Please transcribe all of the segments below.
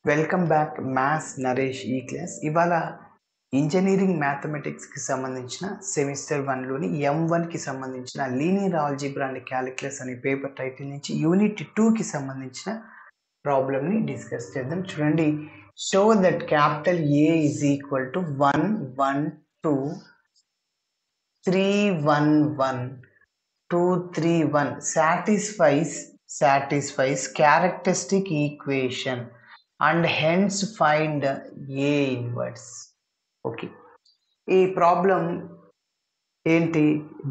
Welcome back maths Naresh ఈ class. ఇవాళ engineering మ్యాథమెటిక్స్కి సంబంధించిన సెమిస్టర్ 1లోని M1కి సంబంధించిన లీనియర్ ఆల్జీబ్రా అండ్ క్యాలిక్యులస్ అనే పేపర్ టైటిల్ నుంచి యూనిట్ 2కి సంబంధించిన ప్రాబ్లమ్ని డిస్కస్ చేద్దాం. చూడండి, show that capital A is equal to 1 1 2 3 1 1 2 3 1 satisfies characteristic equation and hence find A inverse. Okay, ఈ ప్రాబ్లం ఏంటి,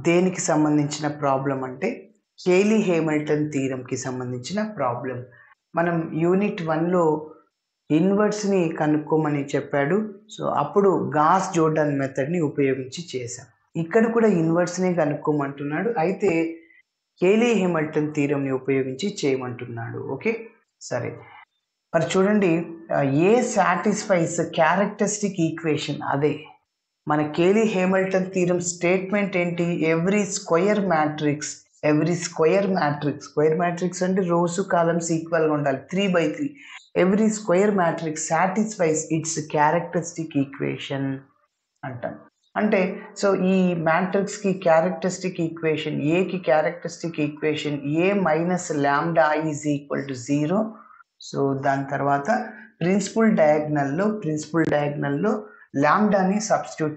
దేనికి సంబంధించిన ప్రాబ్లం అంటే కేలీ హేమిల్టన్ థీరంకి సంబంధించిన ప్రాబ్లం. మనం యూనిట్ 1లో ఇన్వర్స్ని కనుక్కోమని చెప్పాడు. సో అప్పుడు గాస్ జోర్డాన్ మెథడ్ని ఉపయోగించి చేశాం. ఇక్కడ కూడా ఇన్వర్స్ని కనుక్కోమంటున్నాడు, అయితే కేలీ హేమిల్టన్ థీరంని ఉపయోగించి చేయమంటున్నాడు. ఓకే, సరే. మరి చూడండి, ఏ సాటిస్ఫైస్ క్యారెక్టరిస్టిక్ ఈక్వేషన్, అదే మన కేలీ హేమిల్టన్ థీరం స్టేట్మెంట్ ఏంటి, every square matrix square matrix అంటే రోస్ కాలమ్స్ ఈక్వల్గా ఉండాలి 3/3. Every square matrix satisfies its characteristic equation అంటాం. అంటే సో ఈ మ్యాట్రిక్స్కి క్యారెక్టరిస్టిక్ ఈక్వేషన్, ఏకి characteristic equation A minus lambda is equal to 0. So దాని తర్వాత ప్రిన్సిపల్ డయాగ్నల్లో లాంబ్డాని సబ్స్టిట్యూట్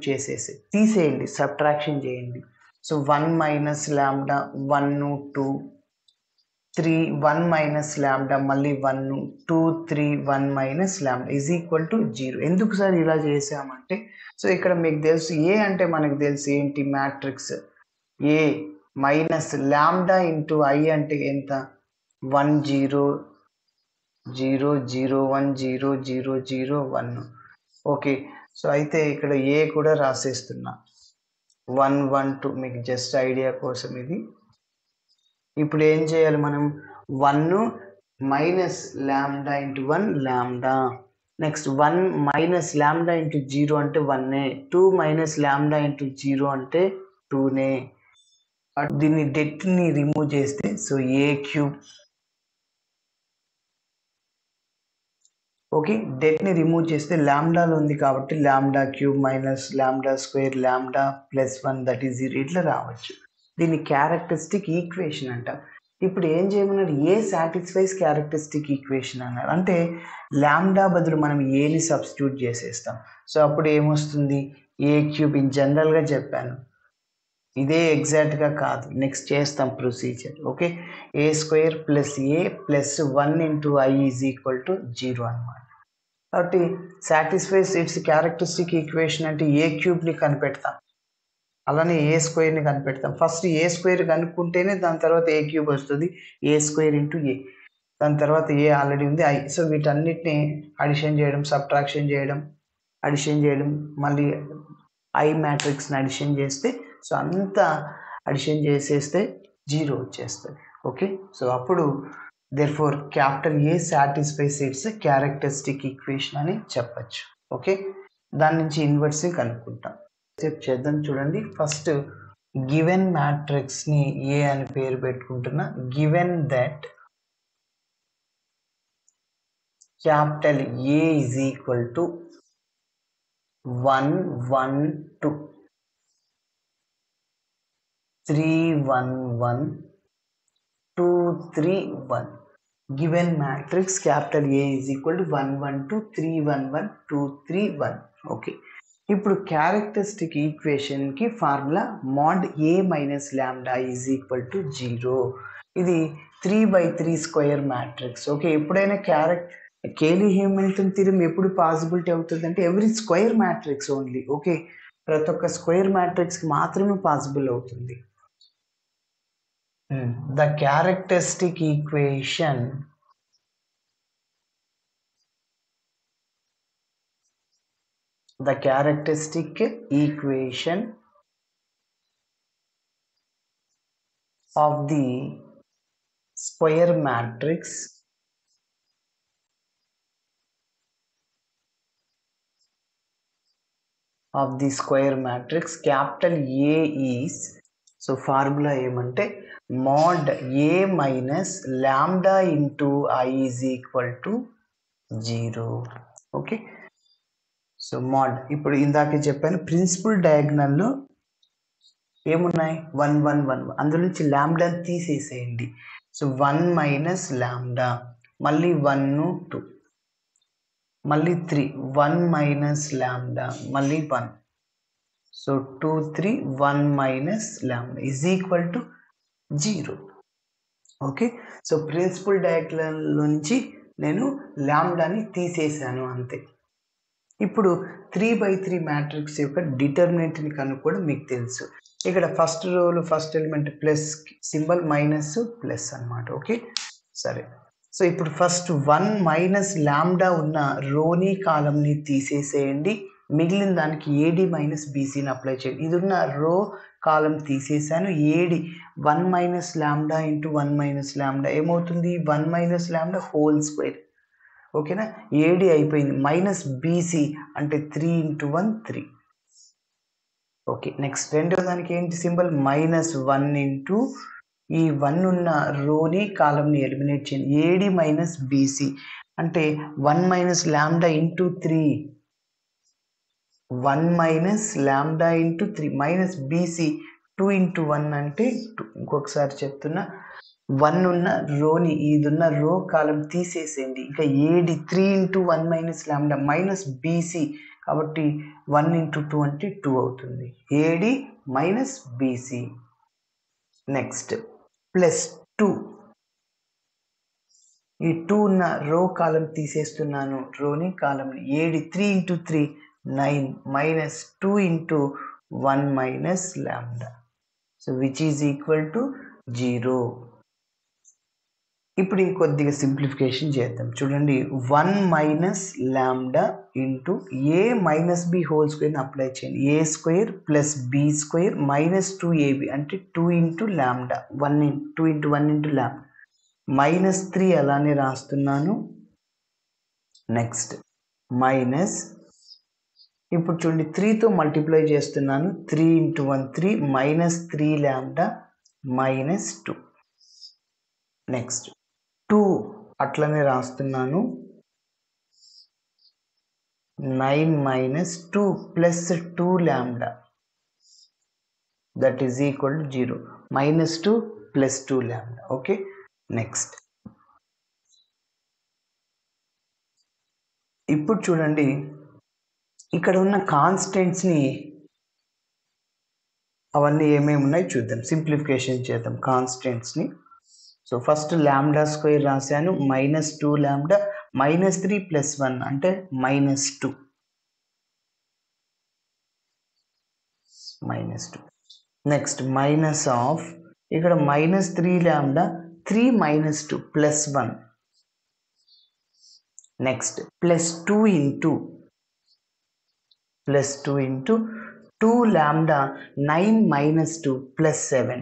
తీసేయండి, సబ్ట్రాక్షన్ చేయండి. So 1 minus lambda 1 2 3 1 minus lambda మళ్ళీ 1 2 3 1 minus lambda is equal to 0. ఎందుకు సార్ ఇలా చేసామంటే, సో ఇక్కడ మీకు తెలుసు ఏ అంటే మనకు తెలుసు ఏంటి, matrix A minus lambda into I అంటే ఎంత, 1 0 0 0 1 0 0 0 1. ఓకే, సో అయితే ఇక్కడ ఏ కూడా రాసేస్తున్నా 1 1 2, మీకు జస్ట్ ఐడియా కోసం ఇది. ఇప్పుడు ఏం చేయాలి మనం, 1 minus lambda into 1 lambda, next 1 minus lambda into 0 అంటే 1, 2 మైనస్ లాంబ్డా ఇంటూ 0 అంటే 2. దీన్ని డెట్ని రిమూవ్ చేస్తే సో ఏ క్యూబ్. ఓకే, డెట్ని రిమూవ్ చేస్తే లాంబ్డాలో ఉంది కాబట్టి lambda cube minus lambda square lambda plus 1 that is 0 ఇట్లా రావచ్చు. దీన్ని క్యారెక్టరిస్టిక్ ఈక్వేషన్ అంటాం. ఇప్పుడు ఏం చేయమన్నాడు, ఏ సాటిస్ఫైస్ క్యారెక్టరిస్టిక్ ఈక్వేషన్ అన్నాడు. అంటే లాంబ్డా బదులు మనం ఏని సబ్స్టిట్యూట్ చేసేస్తాం. సో అప్పుడు ఏమొస్తుంది, ఏ క్యూబ్. ఇన్ జనరల్గా చెప్పాను, ఇదే ఎగ్జాక్ట్గా కాదు, నెక్స్ట్ చేస్తాం procedure. Okay, A square plus A plus 1 into I is equal to 0 అనమాట. కాబట్టి సాటిస్ఫైస్ ఇట్స్ క్యారెక్టరిస్టిక్ ఈక్వేషన్ అంటే ఏ క్యూబ్ని కనిపెడతాం, అలానే ఏ స్క్వేర్ని కనిపెడతాం. ఫస్ట్ ఏ స్క్వేర్ కనుక్కుంటేనే దాని తర్వాత ఏ క్యూబ్ వస్తుంది, ఏ స్క్వేర్ ఇంటూ ఏ, దాని తర్వాత ఏ ఆల్రెడీ ఉంది ఐ. సో వీటన్నిటిని అడిషన్ చేయడం, సబ్ట్రాక్షన్ చేయడం, అడిషన్ చేయడం, మళ్ళీ ఐ మ్యాట్రిక్స్ని అడిషన్ చేస్తే, సో అంతా అడిషన్ చేసేస్తే 0 వచ్చేస్తుంది. ఓకే, సో అప్పుడు therefore క్యాపిటల్ ఏ సాటిస్ఫైస్ ఇట్స్ క్యారెక్టరిస్టిక్ ఈక్వేషన్ అని చెప్పచ్చు. ఓకే, దాని నుంచి ఇన్వర్స్ కనుక్కుంటాం. చేద్దాం. చూడండి, ఫస్ట్ గివెన్ మ్యాట్రిక్స్ని ఏ అని పేరు పెట్టుకుంటున్నా. Given that capital A is equal to 1 1 2 3 1 1 2 3 1. Given matrix capital A is equal to 1 1 2 3 1 1 2 3 1. Okay, ఇప్పుడు క్యారెక్టరిస్టిక్ ఈక్వేషన్కి formula mod A minus lambda is equal to 0. ఇది 3/3 స్క్వేర్ మ్యాట్రిక్స్. ఓకే, ఎప్పుడైనా కేలీ హేమిల్టన్ థీరం ఎప్పుడు possibility అవుతుంది అంటే every square matrix only. Okay, ప్రతి ఒక్క square మ్యాట్రిక్స్కి మాత్రమే పాసిబుల్ అవుతుంది. The characteristic equation of the square matrix capital A is, so formula ఏమంటే mod A minus lambda into I is equal to 0. Okay, so mode ఇప్పుడు ఇందాకే చెప్పాను principal డయాగ్నల్లో ఏమున్నాయి 1 1 1 అందులో నుంచి లాంబ్డా తీసేసేయండి. సో 1 మైనస్ లాంబ్డా, మళ్ళీ 1 2, మళ్ళీ 3 1 మైనస్ లాంబ్డా, మళ్ళీ 1. So 2 3 1 minus lambda is equal to 0. Okay, so principal డయాగ్నల్లో నుంచి నేను లాంబ్డాని తీసేసాను అంతే. ఇప్పుడు 3/3 మ్యాట్రిక్స్ యొక్క డిటర్మినెంట్ని కనుక్కోవడం మీకు తెలుసు. ఇక్కడ ఫస్ట్ రోలో first element plus symbol minus plus అన్నమాట. ఓకే, సరే. సో ఇప్పుడు ఫస్ట్ 1 మైనస్ లాంబ్డా ఉన్న రోని కాలంని తీసేసేయండి. మిగిలిన దానికి ఏడి మైనస్ బీసీని అప్లై చేయండి. ఇది ఉన్న రో కాలం తీసేసాను. AD 1 minus lambda into 1 minus lambda ఏమవుతుంది? 1 మైనస్ లాంబ్డా హోల్ స్క్వేర్. ఓకేనా, ఏడి అయిపోయింది. మైనస్ బీసీ అంటే 3 ఇంటూ 1 3. ఓకే, నెక్స్ట్ రెండో దానికి ఏంటి సింబల్? మైనస్ 1 ఇంటూ ఈ 1 ఉన్న రోని కాలంని ఎలిమినేట్ చేయండి. ఏడి మైనస్ బీసీ అంటే 1 minus lambda into 3, 1 minus lambda into 3 minus BC 2 into 1 అంటే 2. ఇంకొకసారి చెప్తున్నా, 1 ఉన్న రోని ఇదున్న రో కాలం తీసేసేయండి. ఇంకా AD 3 into 1 minus lambda minus BC కాబట్టి 1 ఇంటూ 2 అంటే 2 అవుతుంది. AD minus BC. Next plus 2, ఈ 2 ఉన్న రో కాలం తీసేస్తున్నాను, రోని కాలంని. AD 3 into 3 9 minus 2 into 1 minus lambda, so which is equal to 0. ఇప్పుడు ఇంకొద్దిగా సింప్లిఫికేషన్ చేద్దాం. చూడండి, 1 minus lambda into A minus B whole స్క్వేర్ని అప్లై చేయండి. A square plus B square minus 2ab అంటే 2 into lambda, 2 into 1 into lambda, minus 3 అలానే రాస్తున్నాను. Next minus, ఇప్పుడు చూడండి 3తో మల్టిప్లై చేస్తున్నాను. 3 into 1 3 minus 3 lambda minus 2. Next 2 అట్లనే రాస్తున్నాను. 9 minus 2 plus 2 lambda that is equal to 0. Minus 2 plus 2 lambda. Okay, next ఇప్పుడు చూడండి ఇక్కడ ఉన్న కాన్స్టెంట్స్ని అవన్నీ ఏమేమి ఉన్నాయి చూద్దాం. సింప్లిఫికేషన్ చేద్దాం కాన్స్టెంట్స్ని. సో ఫస్ట్ లాంబ్డా స్క్వేర్ రాశాను, మైనస్ 2 లాంబ్డా మైనస్ 3 ప్లస్ 1 అంటే మైనస్ 2. నెక్స్ట్ మైనస్ ఆఫ్, ఇక్కడ minus 3 lambda 3 minus 2 plus 1. Next plus 2 into 2 lambda 9 minus 2 plus 7.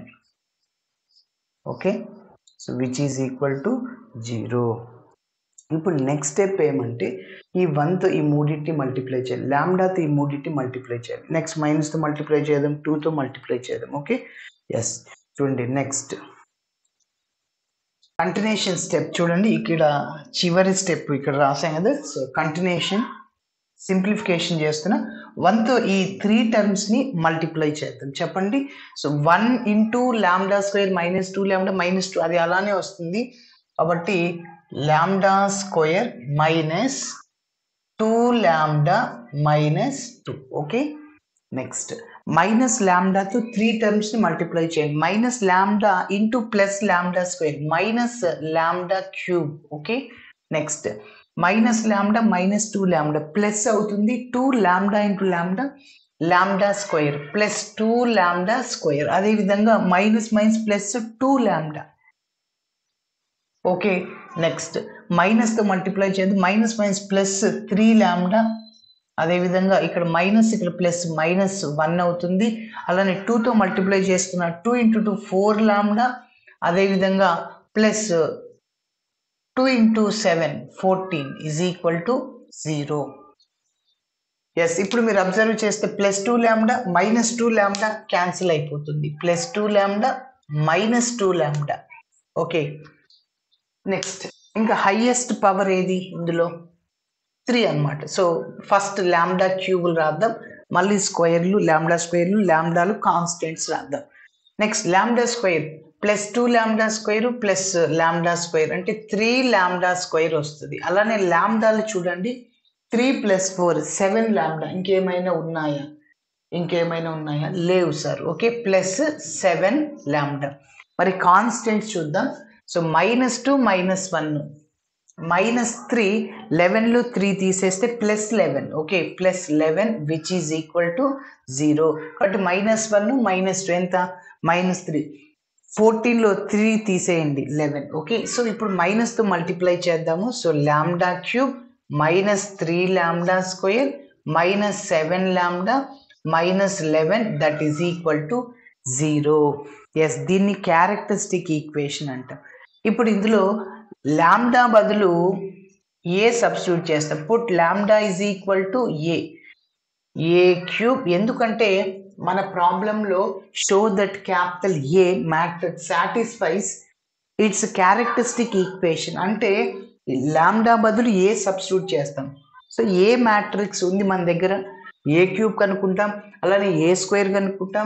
Okay, so which is equal to 0. ఇప్పుడు నెక్స్ట్ స్టెప్ ఏమంటే ఈ 1తో ఈ మూడింటిని multiply చేయాలి, లాంబ్డాతో ఈ మూడింటిని మల్టిప్లై చేయాలి. నెక్స్ట్ మైనస్తో మల్టిప్లై చేద్దాం, 2తో మల్టిప్లై చేద్దాం. Okay, yes. చూడండి నెక్స్ట్ కంటిన్యూషన్ స్టెప్. చూడండి ఇక్కడ చివరి స్టెప్ ఇక్కడ రాసాం కదా. సో కంటిన్యూషన్ సింప్లిఫికేషన్ చేస్తున్నా. 1తో ఈ 3 టర్మ్స్ని మల్టిప్లై చేద్దాం. చెప్పండి. So 1 into lambda square minus 2 lambda minus 2 అది అలానే వస్తుంది కాబట్టి lambda square minus 2 lambda minus 2. Okay, next minus లాంబ్డాతో 3 టర్మ్స్ని మల్టిప్లై చేయండి. Minus lambda into plus lambda square minus lambda cube. Okay, next minus lambda minus 2 lambda plus అవుతుంది 2 lambda into lambda lambda square plus 2 lambda square. అదేవిధంగా minus minus plus 2 lambda. Okay, next మైనస్తో multiply చేద్దాం. Minus minus plus 3 lambda, అదేవిధంగా ఇక్కడ minus ఇక్కడ plus minus 1 అవుతుంది. అలానే 2తో multiply చేస్తున్నా 2 ఇంటూ 2 4 లాంబ్డా, అదేవిధంగా plus 2 into 7 14 is equal to 0. Yes, ఇప్పుడు మీరు అబ్జర్వ్ చేస్తే plus 2 lambda minus 2 lambda cancel అయిపోతుంది. Plus 2 lambda minus 2 lambda. Okay, next ఇంకా హైయెస్ట్ పవర్ ఏది ఇందులో? 3 అన్నమాట. సో ఫస్ట్ లాంబ్డా క్యూబులు రాద్దాం, మళ్ళీ స్క్వేర్లు, లాంబ్డాలు కాన్స్టెంట్స్ రాద్దాం. Next lambda square plus 2 lambda square plus lambda square అంటే 3 లాంబ్డా స్క్వేర్ వస్తుంది. అలానే లాంబ్డాలు చూడండి 3 + 4 7 లాంబ్డా. ఇంకేమైనా ఉన్నాయా లేవు సార్. Okay, plus 7 lambda. మరి కాన్స్టెంట్స్ చూద్దాం. సో -2 -1 -3 11లో 3 తీసేస్తే +11. Okay, +11 which is equal to 0. కాబట్టి -1 -2 ఎంత -3. 14లో 3 తీసేయండి 11. ఓకే, సో ఇప్పుడు మైనస్తో మల్టిప్లై చేద్దాము. So lambda cube -3 lambda square -7 lambda -11 that is equal to 0. Yes, దీన్ని క్యారెక్టరిస్టిక్ ఈక్వేషన్ అంటాం. ఇప్పుడు ఇందులో లాంబ్డా బదులు ఏ సబ్స్టిట్యూట్ చేస్తాం. Put lambda is equal to A cube. ఎందుకంటే మన ప్రాబ్లంలో show that capital A matrix satisfies its characteristic equation అంటే లాంబ్డా బదులు ఏ సబ్స్టిట్యూట్ చేస్తాం. సో ఏ మ్యాట్రిక్స్ ఉంది మన దగ్గర, ఏ క్యూబ్ కనుక్కుంటాం, అలానే ఏ స్క్వేర్ కనుక్కుంటాం,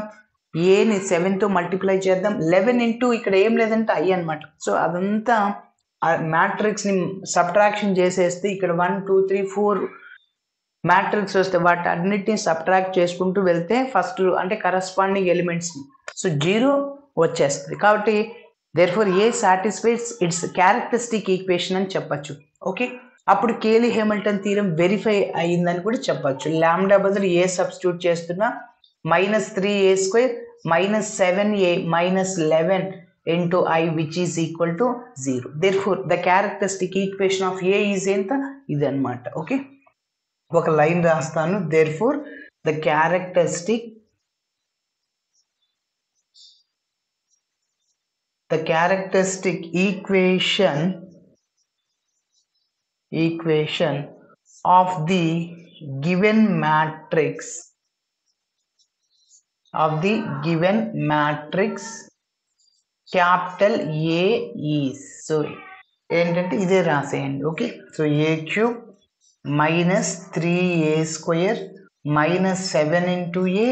ఏని 7తో మల్టిప్లై చేద్దాం. 11 ఇంటూ ఇక్కడ ఏం లేదంటే i అనమాట. సో అదంతా మ్యాట్రిక్స్ని సబ్ట్రాక్షన్ చేసేస్తే ఇక్కడ 1 2 3 4 మ్యాట్రిక్స్ వస్తే వాటి అన్నిటిని సబ్ట్రాక్ట్ చేసుకుంటూ వెళ్తే ఫస్ట్ అంటే కరస్పాండింగ్ ఎలిమెంట్స్ని సో 0 వచ్చేస్తుంది. కాబట్టి దేర్ఫోర్ ఏ సాటిస్ఫైస్ ఇట్స్ క్యారెక్టరిస్టిక్ ఈక్వేషన్ అని చెప్పచ్చు. ఓకే, అప్పుడు కేలీ హామిల్టన్ థీరం వెరిఫై అయ్యిందని కూడా చెప్పచ్చు. లాంబ్డా బదులు ఏ సబ్స్టిట్యూట్ చేస్తున్నా -3a² -7a -11 into I which is equal to 0. Therefore the characteristic equation of A is ఎంత ఇది అన్నమాట. ఓకే, ఒక లైన్ రాస్తాను. therefore the characteristic equation of the given matrix capital A is. So ఏంటంటే ఇదే రాసేయండి. Okay, so A cube -3a² -7 into a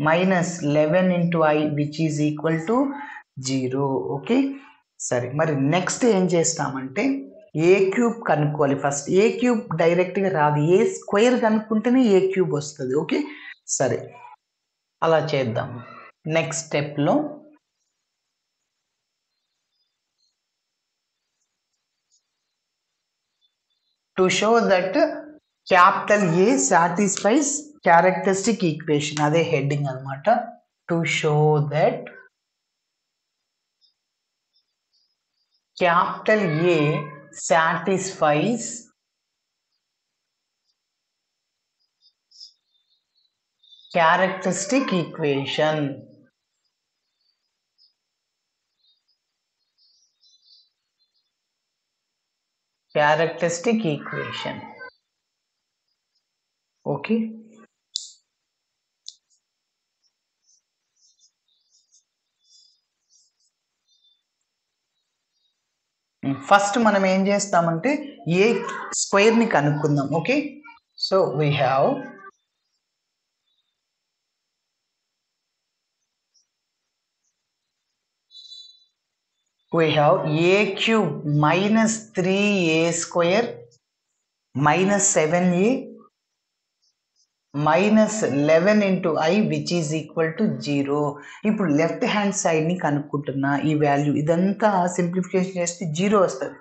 -11 into I which is equal to 0. Okay, సరే. మరి next ఏం చేస్తామంటే ఏ క్యూబ్ కనుక్కోవాలి. ఫస్ట్ ఏ cube డైరెక్ట్గా రాదు, ఏ స్క్వేర్ కనుక్కుంటేనే ఏ cube వస్తుంది. ఓకే, సరే అలా చేద్దాం. నెక్స్ట్ స్టెప్లో to show that capital A satisfies characteristic equation, అదే హెడ్డింగ్ అన్నమాట. to show that capital A satisfies characteristic equation. Okay, first మనం ఏం చేస్తామంటే ఏ స్క్వేర్ ని కనుక్కుందాం. Okay, so we have a cube -3a² -7a -11 into I which is equal to 0. ఇప్పుడు left hand side ని కనుక్కుంటున్నా ఈ వాల్యూ, ఇదంతా సింప్లిఫికేషన్ చేస్తే 0 వస్తుంది.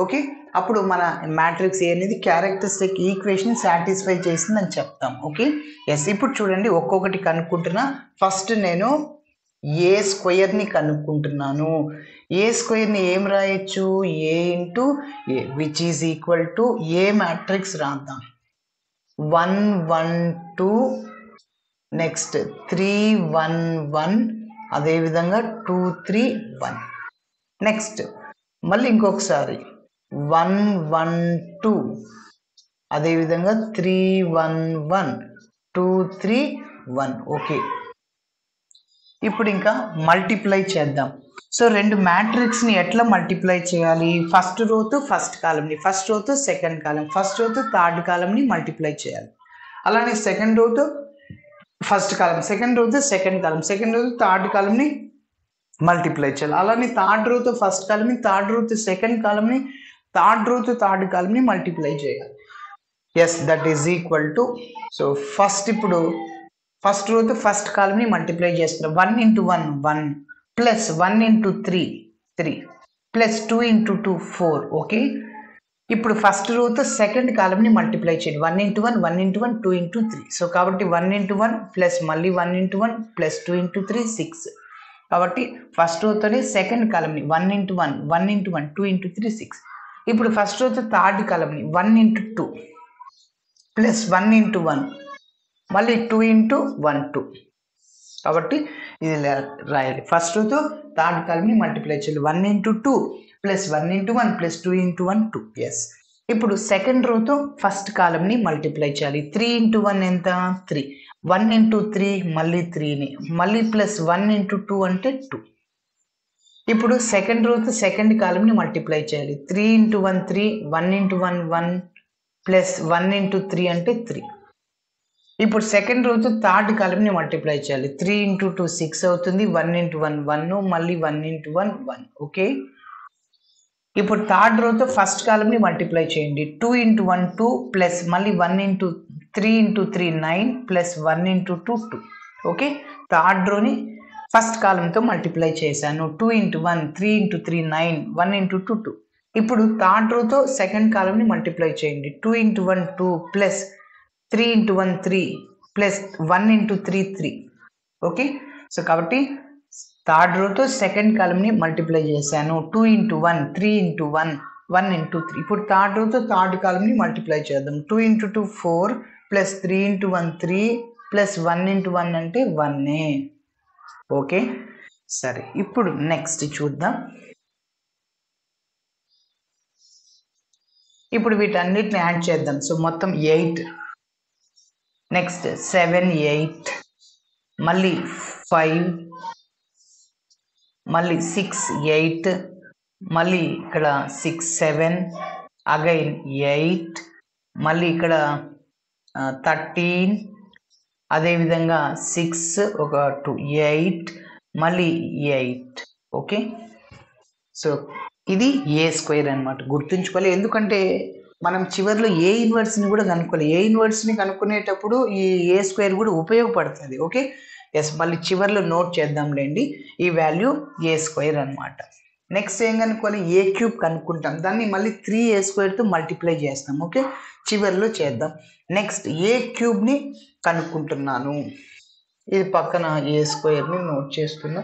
ఓకే, అప్పుడు మన మ్యాట్రిక్స్ ఏ అనేది క్యారెక్టరిస్టిక్ ఈక్వేషన్ సాటిస్ఫై చేసింది అని చెప్తాం. Okay, yes. ఇప్పుడు చూడండి ఒక్కొక్కటి కనుక్కుంటున్నా. ఫస్ట్ నేను ఏ స్క్వేర్ ని కనుక్కుంటున్నాను. ఏ స్క్వేర్ ని ఏం రాయొచ్చు, A into A which is equal to A matrix రాద్దాం. 1 1 2 నెక్స్ట్ 3 1 1 అదేవిధంగా 2 3 1. నెక్స్ట్ మళ్ళీ ఇంకొకసారి 1 1 2 అదేవిధంగా 3 1 1 2 3 1. ఓకే, ఇప్పుడు ఇంకా మల్టిప్లై చేద్దాం. సో రెండు మ్యాట్రిక్స్ని ఎట్లా మల్టిప్లై చేయాలి? ఫస్ట్ రోతో ఫస్ట్ కాలంని, ఫస్ట్ రోతో సెకండ్ కాలం, ఫస్ట్ రోతో థర్డ్ కాలంని మల్టిప్లై చేయాలి. అలానే సెకండ్ రోతో ఫస్ట్ కాలం, సెకండ్ రోతో సెకండ్ కాలం, సెకండ్ రోతో థర్డ్ కాలంని మల్టిప్లై చేయాలి. అలానే థర్డ్ రోతో ఫస్ట్ కాలంని, థర్డ్ రోతో సెకండ్ కాలంని, థర్డ్ రోతో థర్డ్ కాలంని మల్టిప్లై చేయాలి. Yes, that is equal to, so first ఇప్పుడు ఫస్ట్ రోతో ఫస్ట్ కాలంని మల్టిప్లై చేస్తున్నాం. 1 into 1 1 plus 1 into 3 3 plus 2 into 2 4. Okay, ఇప్పుడు ఫస్ట్ రోతో సెకండ్ కాలంని మల్టిప్లై చేయండి. 1 into 1 1 into 1 2 into 3. సో కాబట్టి 1 into 1 ప్లస్ మళ్ళీ 1 into 1 ప్లస్ 2 into 3 6. కాబట్టి first రోతోనే second కాలంని 1 into 1 1 into 1 2 into 3 6. ఇప్పుడు ఫస్ట్ రోతో థర్డ్ కాలంని 1 into 2 ప్లస్ 1 into 1 మళ్ళీ 2 into 1 2. కాబట్టి ఇది రాయాలి. ఫస్ట్ రోతో థర్డ్ కాలంని మల్టిప్లై చేయాలి. 1 into 2 plus 1 into 1 plus 2 into 1 2. Yes, ఇప్పుడు సెకండ్ రోతో ఫస్ట్ కాలంని మల్టిప్లై చేయాలి. 3 into 1 ఎంత? 3. 1 into 3 మళ్ళీ 3ని మళ్ళీ ప్లస్ 1 into 2 అంటే 2. ఇప్పుడు సెకండ్ రోతో సెకండ్ కాలంని మల్టిప్లై చేయాలి. 3 into 1 3, 1 into 1 1 ప్లస్ 1 into 3 అంటే 3. ఇప్పుడు సెకండ్ రోతో థర్డ్ కాలంని మల్టిప్లై చేయాలి. 3 into 2 6 అవుతుంది. 1 into 1 1 మళ్ళీ 1 into 1 1. ఓకే, ఇప్పుడు థర్డ్ రోతో ఫస్ట్ కాలంని మల్టిప్లై చేయండి. 2 into 1 2 ప్లస్ మళ్ళీ 1 into 3 into 3 9 plus 1 into 2 2. Okay, third రోని ఫస్ట్ కాలంతో మల్టిప్లై చేశాను. 2 into 1 3 into 3 9 1 into 2 2. ఇప్పుడు థర్డ్ రోతో సెకండ్ కాలంని మల్టిప్లై చేయండి. 2 into 1 2 plus 3 into 1 3 plus 1 into 3 3. Okay, so కాబట్టి థర్డ్ రోతో సెకండ్ కాలంని మల్టిప్లై చేశాను. 2 into 1 3 into 1 1 into 3. ఇప్పుడు థర్డ్ రోతో థర్డ్ కాలంని మల్టిప్లై చేద్దాం. 2 into 2 4 plus 3 into 1 3 plus 1 into 1 అంటే 1. ఓకే, సరే, ఇప్పుడు నెక్స్ట్ చూద్దాం. ఇప్పుడు వీటన్నిటిని యాడ్ చేద్దాం. సో మొత్తం 8, నెక్స్ట్ 7 8, మళ్ళీ 5, మళ్ళీ 6 8, మళ్ళీ ఇక్కడ 6 7, అగైన్ 8, మళ్ళీ ఇక్కడ 13, అదేవిధంగా 6 ఒక 2 8, మళ్ళీ 8. ఓకే, సో ఇది ఏ స్క్వేర్ అనమాట. గుర్తుంచుకోవాలి, ఎందుకంటే మనం చివరిలో ఏ ఇన్వర్స్ని కూడా కనుక్కోవాలి. ఏ ఇన్వర్స్ని కనుక్కునేటప్పుడు ఈ ఏ స్క్వేర్ కూడా ఉపయోగపడుతుంది. ఓకే, ఎస్, మళ్ళీ చివరిలో నోట్ చేద్దాంలేండి. ఈ వాల్యూ ఏ స్క్వేర్ అనమాట. నెక్స్ట్ ఏం కనుక్కోవాలి? ఏ క్యూబ్ కనుక్కుంటాం. దాన్ని మళ్ళీ 3a స్క్వేర్తో మల్టిప్లై చేస్తాం. ఓకే, చివరిలో చేద్దాం. నెక్స్ట్ ఏ క్యూబ్ని కనుక్కుంటున్నాను. ఇది పక్కన ఏ స్క్వేర్ని నోట్ చేస్తున్నా.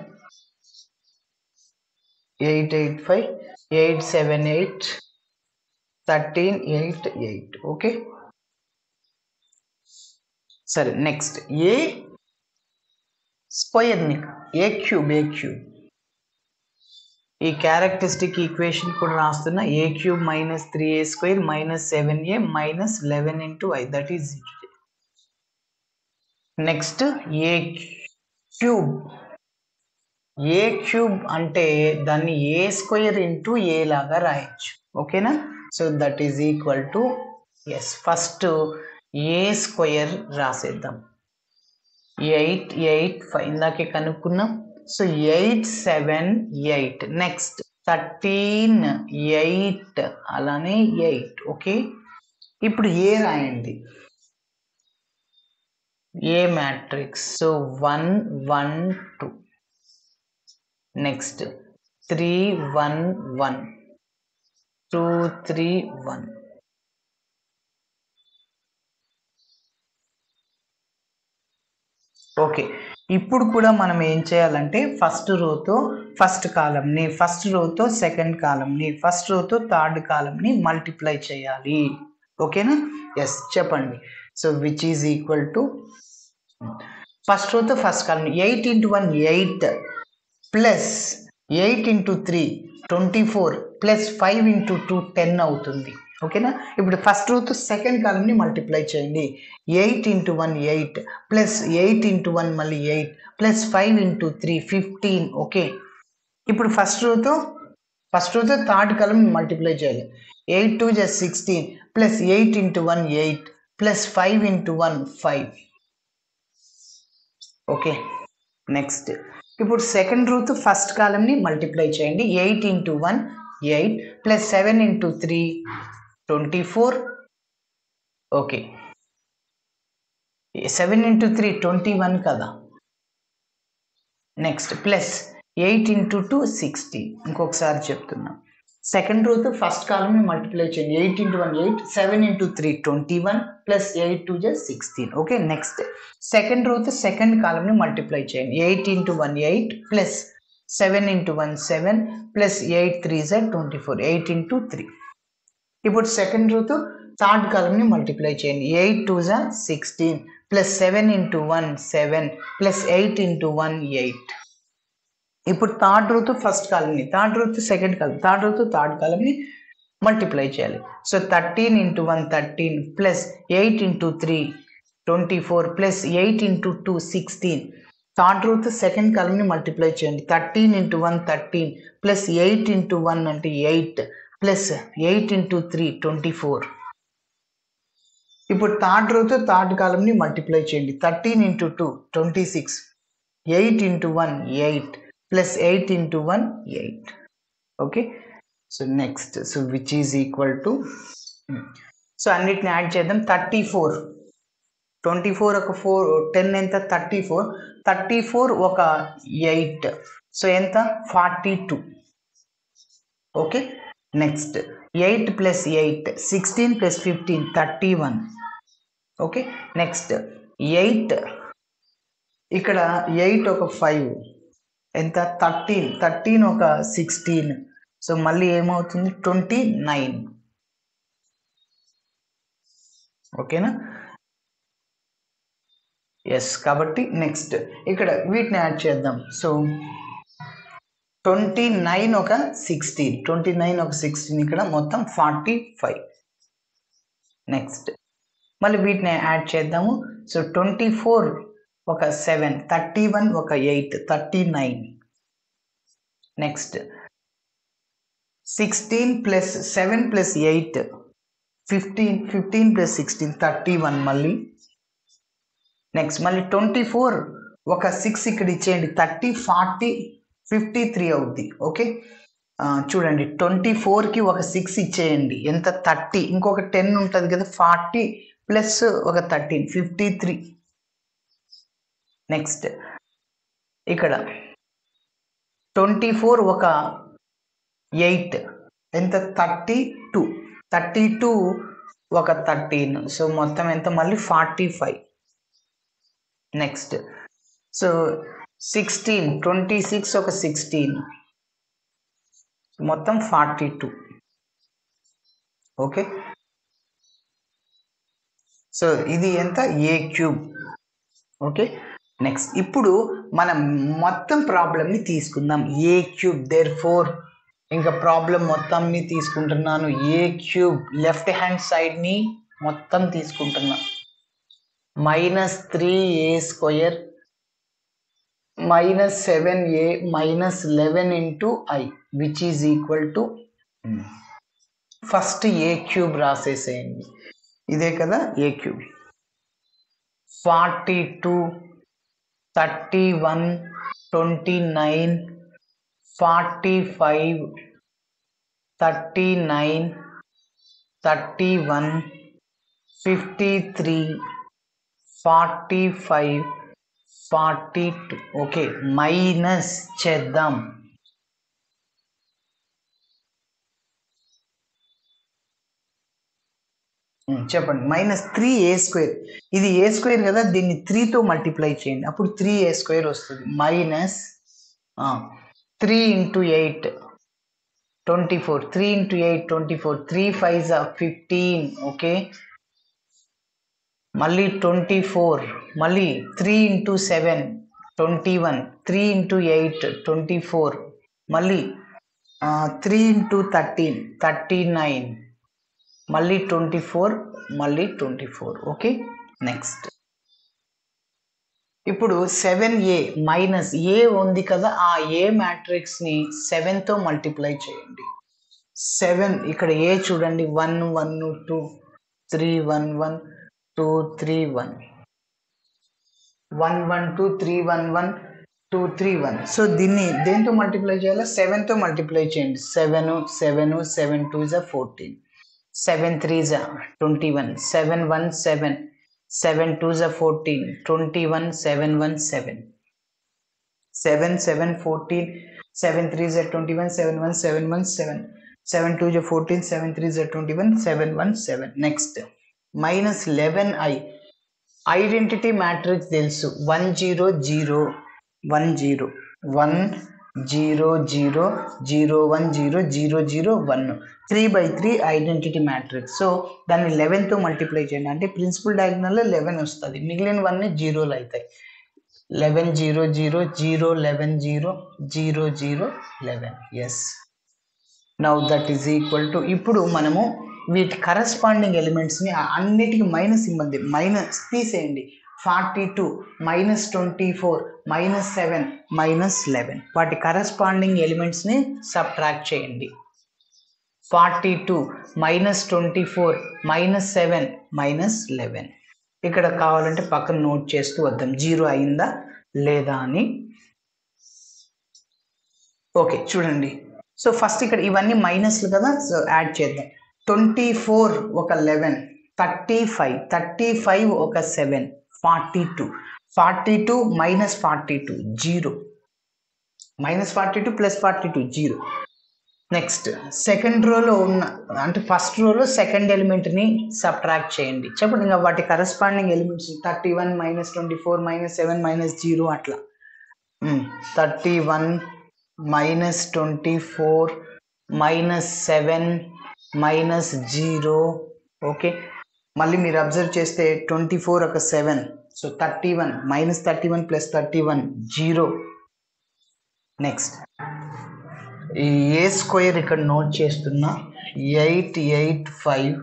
8 8 5 8 7 8 13 8 8. ఓకే, సరే, నెక్స్ట్ ఏ స్క్వేర్ని, ఏ క్యూబ్ ఈ క్యారెక్టరిస్టిక్ ఈక్వేషన్ కూడా రాస్తున్నా. A cube minus 3a square minus 7a minus 11 into i, that is 0. Next A cube అంటే దాన్ని ఏ స్క్వేర్ ఇంటూ ఏ లాగా రాయొచ్చు. ఓకేనా, so that is equal to, yes, first A square రాసేద్దాం. 8 8 5 ఇందాకే కనుక్కున్నాం. సో 8 7 8, నెక్స్ట్ 13 8, అలానే 8. ఓకే, ఇప్పుడు A రాయండి. A matrix. So 1 1 2, next 3 1 1 2 3 1. Okay, ఇప్పుడు కూడా మనం ఏం చేయాలంటే ఫస్ట్ రోతో ఫస్ట్ కాలంని, ఫస్ట్ రోతో సెకండ్ కాలంని, ఫస్ట్ రోతో థర్డ్ కాలంని మల్టిప్లై చేయాలి. ఓకేనా, ఎస్, చెప్పండి. So which is equal to first రోతో first column 8 into 1 8 plus 8 into 3 24 plus 5 into 2 10 అవుతుంది. ఓకేనా, ఇప్పుడు ఫస్ట్ రోతో సెకండ్ కాలంని మల్టిప్లై చేయండి. 8 into 1 8 ప్లస్ 8 into 1 మళ్ళీ 8 ప్లస్ 5 into 3 15. ఓకే, ఇప్పుడు ఫస్ట్ రోతో థర్డ్ కాలమ్ మల్టిప్లై చేయాలి. 8 2 just 16 plus 8 into 1 8 plus 5 into 1 5. Okay, next ఇప్పుడు సెకండ్ రూత్ ఫస్ట్ కాలమ్ని మల్టిప్లై చేయండి. 8 into 1 8 plus 7 into 3 24. Okay, 7 into 3 21 కదా. Next plus 8 into 2 16. ఇంకొకసారి చెప్తున్నా, సెకండ్ రూత్ ఫస్ట్ కాలమ్ని మల్టిప్లై చేయండి. 8 into 1 8 7 into 3 21 plus 8 2 just 16. Okay, next second రూత్ second కాలమ్ని multiply చేయండి. 8 into 1 8 plus 7 into 1 7 plus 8 3 24 8 into 3. ఇప్పుడు సెకండ్ రూత్ థర్డ్ కాలమ్ని మల్టిప్లై చేయండి. 8 2 16 ప్లస్ 7 into 1 7 ప్లస్ 8 into 1 8. ఇప్పుడు థర్డ్ రూత్ ఫస్ట్ కాలమ్ని, థర్డ్ రూత్ సెకండ్ కాలమ్, థర్డ్ రూత్ థర్డ్ కాలమ్ని మల్టిప్లై చేయాలి. So 13 into 1 13 plus 8 into 3 24 plus 8 into 2 16. Third రూత్ సెకండ్ కాలమ్ని మల్టిప్లై చేయండి. 13 into 1 13 ప్లస్ 8 into 1 అంటే 8 ప్లస్ 8 into 3 24. ఇప్పుడు థర్డ్ రూత్ థర్డ్ కాలమ్ని మల్టిప్లై చేయండి. 13 into 2 26 8 into 1 8 plus 8 into 1 8. Okay, so next so which is equal to, so అన్నిటిని యాడ్ చేద్దాం. 34 24 ఒక 4 10 ఎంత 34 34 ఒక 8 సో ఎంత 42. Okay, next 8 plus 8 16 plus 15 31. Okay, next 8 ఇక్కడ 8 ఒక 5 ఎంత 13 13 ఒక 16 సో మళ్ళీ ఏమవుతుంది 29. ఓకేనా, ఎస్. కాబట్టి నెక్స్ట్ ఇక్కడ వీటిని యాడ్ చేద్దాం. సో 29 ఒక 16 29 ఒక 16 ఇక్కడ మొత్తం 45. నెక్స్ట్ మళ్ళీ వీటిని యాడ్ చేద్దాము. సో 24 ఒక 7 31 ఒక 8 39. నెక్స్ట్ 16 ప్లస్ 7 ప్లస్ 8 15 15 ప్లస్ 16 31 మళ్ళీ. నెక్స్ట్ మళ్ళీ 24 ఒక 6 ఇక్కడ ఇచ్చేయండి 30 40 53 అవుద్ది. ఓకే, చూడండి 24కి ఒక 6 ఇచ్చేయండి ఎంత 30, ఇంకొక 10 ఉంటుంది కదా 40 ప్లస్ ఒక 13 53. నెక్స్ట్ ఇక్కడ 24 ఒక 8 ఎంత 32 32 ఒక 13 సో మొత్తం ఎంత మళ్ళీ 45. నెక్స్ట్ సో 16 26 ఒక 16 మొత్తం 42. ఓకే, సో ఇది ఎంత a క్యూబ్. ఓకే, నెక్స్ట్ ఇప్పుడు మనం మొత్తం ప్రాబ్లమ్ని తీసుకుందాం. a క్యూబ్, దేర్ ఫోర్ ఇంకా ప్రాబ్లం మొత్తంని తీసుకుంటున్నాను. a క్యూబ్ లెఫ్ట్ హ్యాండ్ సైడ్ని మొత్తం తీసుకుంటున్నా. -3a² -7a -11 into I which is equal to, first a cube రాసేసేయండి. ఇదే కదా a క్యూబ్. 42 31 29 45 39 31 53 45 42. ఓకే, మైనస్ చేద్దాం. చెప్పండి. -3a², ఇది a² కదా, దీన్ని 3తో మల్టిప్లై చేయండి అప్పుడు 3a² వస్తుంది. Minus 3 into 8 24 3 into 8 24 3 5s are 15. Okay, మళ్ళీ 24 మళ్ళీ 3 into 7 21 3 into 8 24 మళ్ళీ 3 into 13 39 మళ్ళీ 24 మళ్ళీ 24. ఓకే, నెక్స్ట్ ఇప్పుడు 7a మైనస్ ఏ ఉంది కదా, ఆ ఏ మ్యాట్రిక్స్ని 7తో మల్టిప్లై చేయండి. 7 ఇక్కడ ఏ చూడండి, 1 1 2 3 1 1 2 3 1 1 1 2 3 1 1 2 3 1. సో దీన్ని దేంతో మల్టిప్లై చేయాలి? 7తో మల్టిప్లై చేయండి. 7 7 7 2 is 14, 7 3 is 21, 7 1 7, 7 2 is 14, 21, 7 1 7, 7 7 14, 7 3 is 21, 7 1 7 1 7, 7 2 is 14, 7 3 is 21, 7 1 7. Next minus 11i identity matrix తెలుసు, 1 0 0 1 0 1 0 0 0 1 0 0 0 1 3/3 ఐడెంటిటీ మ్యాట్రిక్స్. సో దాన్ని 11తో మల్టిప్లై చేయండి, అంటే ప్రిన్సిపల్ డయాగ్నల్లో 11 వస్తుంది, మిగిలినవన్నీ జీరోలు అవుతాయి. 11 0 0 0 11 0 0 0 11. Yes, now that is equal to, ఇప్పుడు మనము వీటి కరస్పాండింగ్ ఎలిమెంట్స్ని అన్నిటికీ మైనస్ ఇవ్వండి, మైనస్ తీసేయండి. 42 మైనస్ 24 మైనస్ 7 మైనస్ 11, వాటి కరస్పాండింగ్ ఎలిమెంట్స్ని సబ్ట్రాక్ట్ చేయండి. 42 మైనస్ 24 మైనస్ 7 మైనస్ 11. ఇక్కడ కావాలంటే పక్కన నోట్ చేస్తూ వద్దాం, జీరో అయిందా లేదా అని. ఓకే చూడండి, సో ఫస్ట్ ఇక్కడ ఇవన్నీ మైనస్లు కదా, సో యాడ్ చేద్దాం. 24 ఒక 11, 35 35 ఒక 7, 42 42 minus 42 0, minus 42 plus 42 0. Next second రోలో ఉన్న, అంటే ఫస్ట్ రోలో సెకండ్ ఎలిమెంట్ని సబ్ట్రాక్ట్ చేయండి. చెప్పండి ఇంకా వాటి corresponding elements 31 minus 24 minus 7 minus 0 అట్లా. 31 మైనస్ 24 మైనస్ 7 మైనస్ 0. ఓకే, మళ్ళీ మీరు అబ్జర్వ్ చేస్తే 24 ఒక 7, సో 31 మైనస్ 31 ప్లస్ 31 0. నెక్స్ట్ ఈ ఏ స్క్వేర్ ఇక్కడ నోట్ చేస్తున్నా, 8 8 5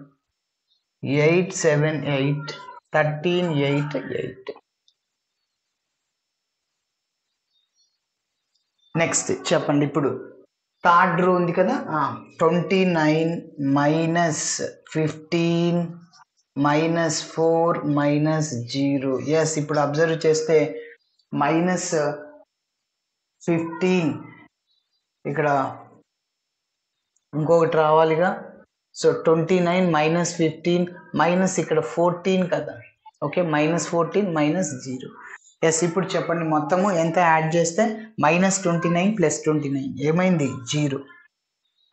8 7 8 13 8 8. నెక్స్ట్ చెప్పండి, ఇప్పుడు థర్డ్ రో ఉంది కదా, 29 మైనస్ 15 మైనస్ 4 మైనస్ 0. ఎస్, ఇప్పుడు అబ్జర్వ్ చేస్తే మైనస్ 15 ఇక్కడ ఇంకొకటి రావాలిగా, సో 29 మైనస్ 15 మైనస్ ఇక్కడ 14 కదా, ఓకే మైనస్ 14 మైనస్ 0. ఎస్, ఇప్పుడు చెప్పండి మొత్తము ఎంత యాడ్ చేస్తే మైనస్ 29 ప్లస్ 29 ఏమైంది 0.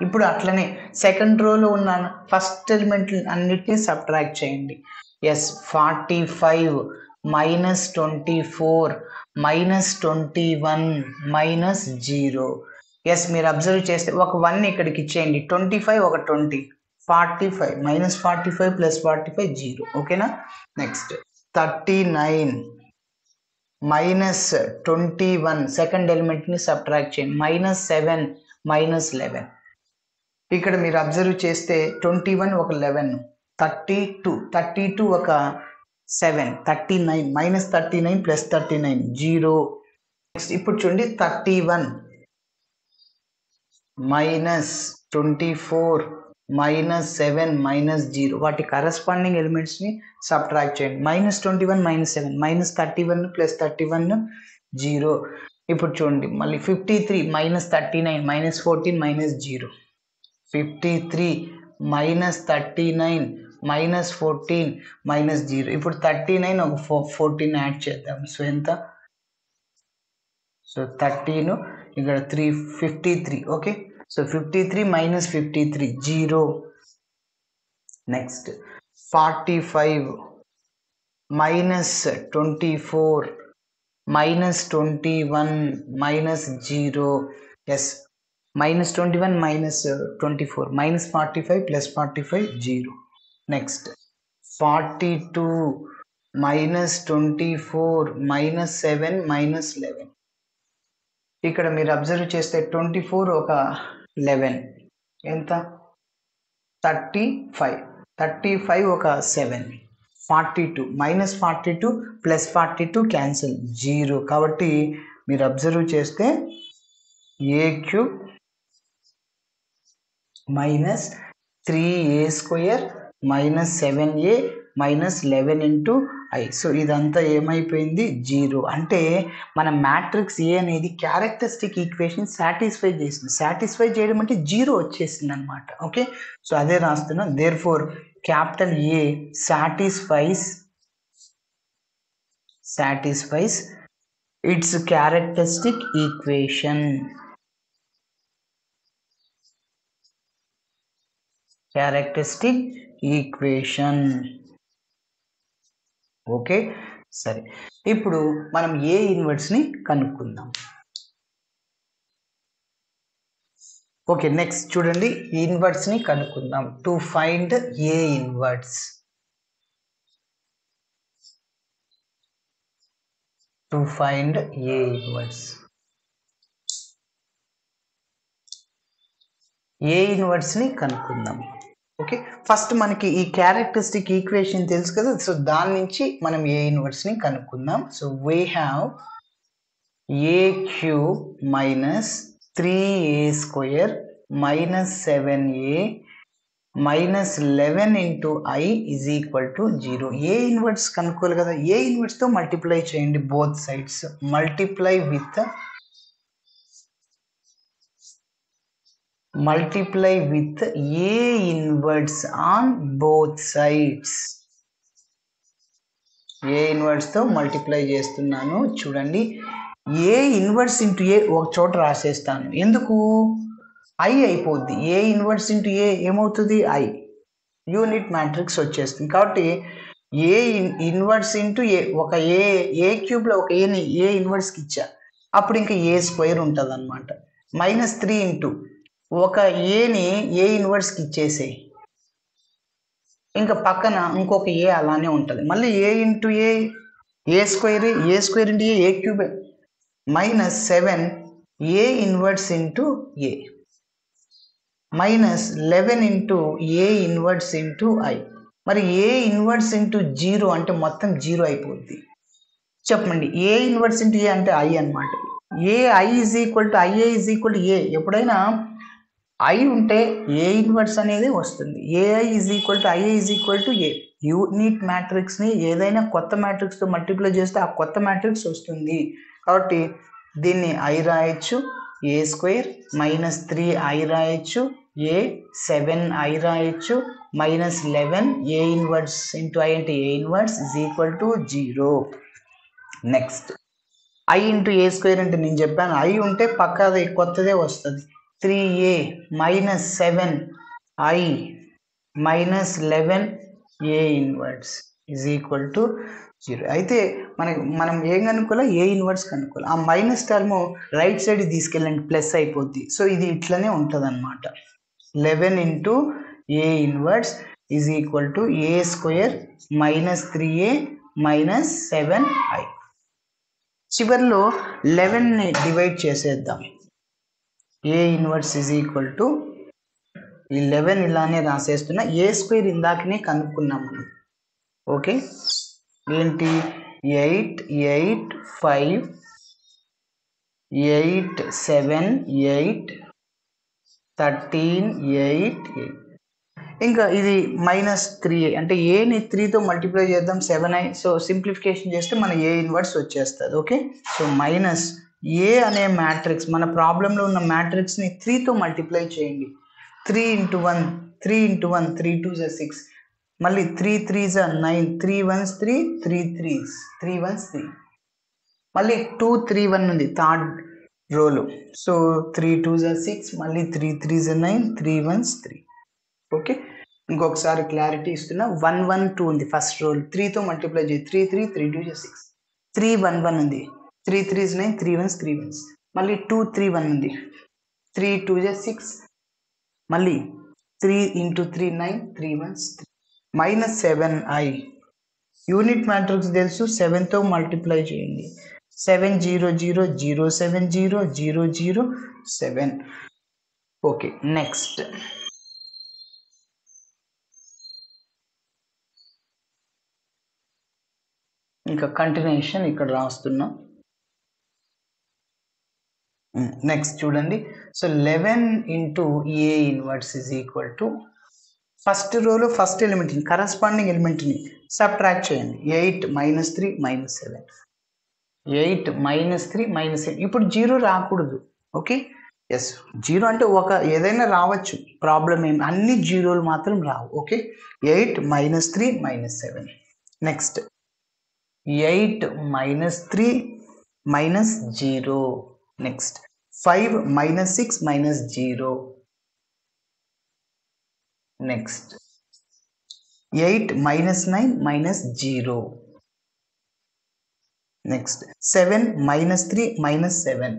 ఇప్పుడు అట్లనే సెకండ్ రోలో ఉన్న ఫస్ట్ ఎలిమెంట్ అన్నిటినీ సబ్ట్రాక్ట్ చేయండి. Yes, 45 minus 24 minus 21 minus 0. Yes, మీరు అబ్జర్వ్ చేస్తే ఒక 1 ఇక్కడికి ఇచ్చేయండి, 25 ఒక 20, 45 మైనస్ 45 ప్లస్ 45 0. ఓకేనా. నెక్స్ట్ 39 మైనస్ 21 సెకండ్ ఎలిమెంట్ని సబ్ట్రాక్ట్ చేయండి, మైనస్ 7 మైనస్ 11. ఇక్కడ మీరు అబ్జర్వ్ చేస్తే 21 ఒక 11, 32 ఒక 7, 39 మైనస్ 39 ప్లస్ 39 0. నెక్స్ట్ ఇప్పుడు చూడండి 31 మైనస్ 24 మైనస్ 7 మైనస్ 0, వాటి కరస్పాండింగ్ ఎలిమెంట్స్ని సబ్ట్రాక్ట్ చేయండి. Minus 21 minus 7 minus 31 plus 31 0. ఇప్పుడు చూడండి మళ్ళీ 53 minus 39 minus 14 minus 0, 53 minus 39 minus 14 minus 0. ఇప్పుడు 39 ఒక 14 యాడ్ చేద్దాం, సో ఎంత, సో 13 ఇక్కడ 3 53. Okay, so 53 minus 53 0. Next 45 minus 24 minus 21 minus 0. Yes, minus 21 minus 24 minus 45 plus 45 0. Next 42 minus 24 minus 7 minus 11. ఇక్కడ మీరు అబ్జర్వ్ చేస్తే 24 ఒక 11 ఎంత, 35 ఒక 7, 42 మైనస్ 42 ప్లస్ 42 క్యాన్సిల్ 0 కాబట్టి మీరు అబ్జర్వ్ చేస్తే A cube minus 3a square minus 7a minus 11 into I. So ఇదంతా ఏమైపోయింది 0. అంటే మన మ్యాట్రిక్స్ ఏ అనేది క్యారెక్టరిస్టిక్ ఈక్వేషన్ సాటిస్ఫై చేసింది. సాటిస్ఫై చేయడం అంటే 0 వచ్చేసింది అనమాట. ఓకే, సో అదే రాస్తున్నాం. Therefore capital A satisfies its characteristic equation. Okay, సరే. ఇప్పుడు మనం ఏ ఇన్వర్స్ ని కనుక్కుందాం. ఓకే, నెక్స్ట్ చూడండి, ఇన్వర్స్ ని కనుక్కుందాం. To find a inverse, A inverse ని కనుక్కుందాం. ఓకే, ఫస్ట్ మనకి ఈ క్యారెక్టరిస్టిక్ ఈక్వేషన్ తెలుసు కదా, సో దాని నుంచి మనం ఏ ఇన్వర్స్ ని కనుక్కుందాం. So we have a cube minus 3a square minus 7a minus 11 into I is equal to 0. A inverse కనుక్కోవాలి కదా, ఏ ఇన్వర్స్ తో మల్టిప్లై చేయండి both sides. Multiply with a inverse on both sides. A inverse తో multiply చేస్తున్నాను చూడండి. ఏ inverse into ఏ ఒక చోట రాసేస్తాను, ఎందుకు ఐ అయిపోద్ది. ఏ ఇన్వర్స్ ఇంటూ ఏ ఏమవుతుంది, ఐ. యూనిట్ మ్యాట్రిక్స్ వచ్చేస్తుంది. కాబట్టి ఏ ఇన్వర్స్ ఇంటూ ఏ, ఒక ఏ క్యూబ్లో ఒక ఏని ఏ ఇన్వర్స్కి ఇచ్చా, అప్పుడు ఇంకా ఏ స్క్వేర్ ఉంటుంది అనమాట. మైనస్ 3 ఇంటూ ఒక ఏని ఏ ఇన్వర్స్కి ఇచ్చేసే, ఇంకా పక్కన ఇంకొక ఏ అలానే ఉంటుంది. మళ్ళీ A into A square into A cube minus 7 A inverse into A minus 11 into A inverse into I. మరి ఏ ఇన్వర్స్ ఇంటూ 0 అంటే మొత్తం 0 అయిపోద్ది. చెప్పండి, ఏ ఇన్వర్స్ ఇంటూ ఏ అంటే ఐ అనమాట. AI is equal to IA is equal to A. ఎప్పుడైనా I ఉంటే A inverse అనేది వస్తుంది. AI is equal to IA is equal to A. Unit మ్యాట్రిక్స్ని ఏదైనా కొత్త మ్యాట్రిక్స్తో మల్టిప్లై చేస్తే ఆ కొత్త మ్యాట్రిక్స్ వస్తుంది. కాబట్టి దీన్ని ఐ రాయొచ్చు, ఏ స్క్వేర్ మైనస్ 3 ఐ రాయొచ్చు, ఏ 7 ఐ రాయొచ్చు, minus 11 A inverse into I అంటే A inverse is equal to 0. Next I into A square అంటే నేను చెప్పాను, ఐ ఉంటే పక్కది కొత్తదే వస్తుంది. 3a minus 7 I minus 11 A inverse is equal to 0. అయితే మనం ఏం కనుక్కోవాలి, ఏ ఇన్వర్స్ కనుక్కోవాలి. ఆ మైనస్ టర్మ్ రైట్ సైడ్ తీసుకెళ్ళండి, ప్లస్ అయిపోద్ది. సో ఇది ఇట్లనే ఉంటుంది అనమాట. 11 into A inverse is equal to A square minus 3a minus 7i. చివరిలో 11ని డివైడ్ చేసేద్దాం. ఏ ఇన్వర్స్ ఈజ్ ఈక్వల్ టు 11 ఇలానే రాసేస్తున్నా. ఏ స్క్వేర్ ఇందాకనే కనుక్కున్నాం మనం. ఓకే, ఏంటి 8 8 5 8 7 8 13 8 8. ఇంకా ఇది మైనస్ 3 అంటే ఏని 3తో మల్టిప్లై చేద్దాం 7i. సో సింప్లిఫికేషన్ చేస్తే మన ఏ ఇన్వర్స్ వచ్చేస్తుంది. ఓకే, సో మైనస్ ఏ అనే మ్యాట్రిక్స్, మన ప్రాబ్లంలో ఉన్న మ్యాట్రిక్స్ని 3తో మల్టిప్లై చేయండి. 3 ఇంటూ 1 3 ఇంటూ 1 3 2s 6, మళ్ళీ 3 3s 9, 3 1s 3 3 3s 3 1s 3, మళ్ళీ 2 3 1 ఉంది థర్డ్ రోలో. సో 3 2s 6, మళ్ళీ 3 3s 9, 3 1s 3. ఓకే, ఇంకొకసారి క్లారిటీ ఇస్తున్నా. 1 1 2 ఉంది ఫస్ట్ రోల్, 3తో మల్టిప్లై చేయి. 3 3 3 2s 6, 3 1 1 ఉంది, 3 3s 9, 3 1s 3 1s, మళ్ళీ 2 3 1 ఉంది, 3 2s 6, మళ్ళీ 3 into 3 9, 3 1s 3. Minus 7i. Unit matrix తెలుసు, 7తో మల్టిప్లై చేయండి. 7 0 0 0 7 0 0 0 7. ఓకే, నెక్స్ట్ ఇంకా కంటిన్యూషన్ ఇక్కడ రాస్తున్నాం. నెక్స్ట్ చూడండి. So 11 into A inverse is equal to first రోలో ఫస్ట్ ఎలిమెంట్ని కరస్పాండింగ్ ఎలిమెంట్ని సబ్ట్రాక్ట్ చేయండి. 8 - 3 - 7. 8 - 3 - 7. ఇప్పుడు 0 రాకూడదు. ఓకే, ఎస్, 0 అంటే ఒక ఏదైనా రావచ్చు, ప్రాబ్లం ఏమి, అన్ని జీరోలు మాత్రం రావు. Okay, 8 - 3 - 7. Next 8 - 3 - 0. Next 5 - 6 - 0. Next 8 - 9 - 0. Next 7 - 3 - 7.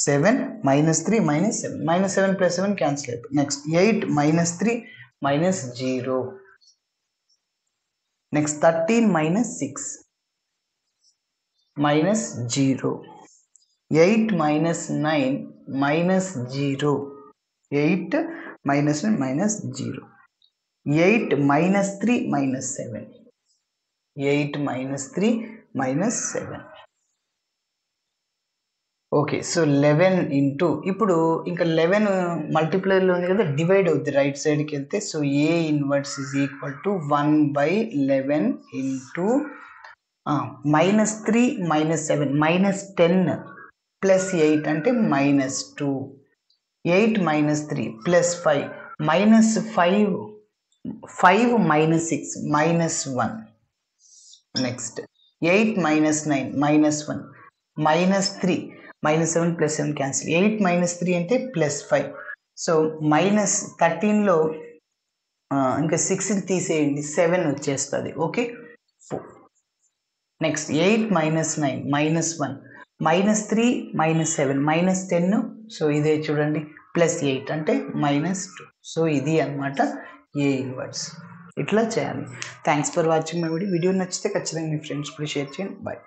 7 - 3 - 7. -7 + 7 cancel అయిపోయి. Next 8 - 3 - 0. Next 13 - 6 -0. 8 - 9 - 0. 8 - 9 - 0. 8 - 3 - 7. 8 - 3 - 7. Okay, so 11 into ఇప్పుడు ఇంకా 11 మల్టిప్లైర్లో ఉంది కదా, డివైడ్ అవుద్ది రైట్ సైడ్కి వెళ్తే. So A inverse is equal to 1/11 into -3 - 7 -10 plus 8 అంటే -2. 8 - 3 ప్లస్ 5 -5 5 - 6 -1. Next 8 - 9 -1 -3 -7 + 7 cancel. 8 - 3 అంటే +5. సో -13లో ఇంకా 6ని తీసేయండి, 7 వచ్చేస్తుంది. Okay, next 8 - 9 -1 -3 -7 -10. సో ఇదే చూడండి, +8 అంటే -2. సో ఇది అన్నమాట ఏ ఇన్వర్స్. ఇట్లా చేయాలి. Thanks for watching my video. Video నచ్చితే ఖచ్చితంగా మీ ఫ్రెండ్స్ కూడా షేర్ చేయండి. బాయ్.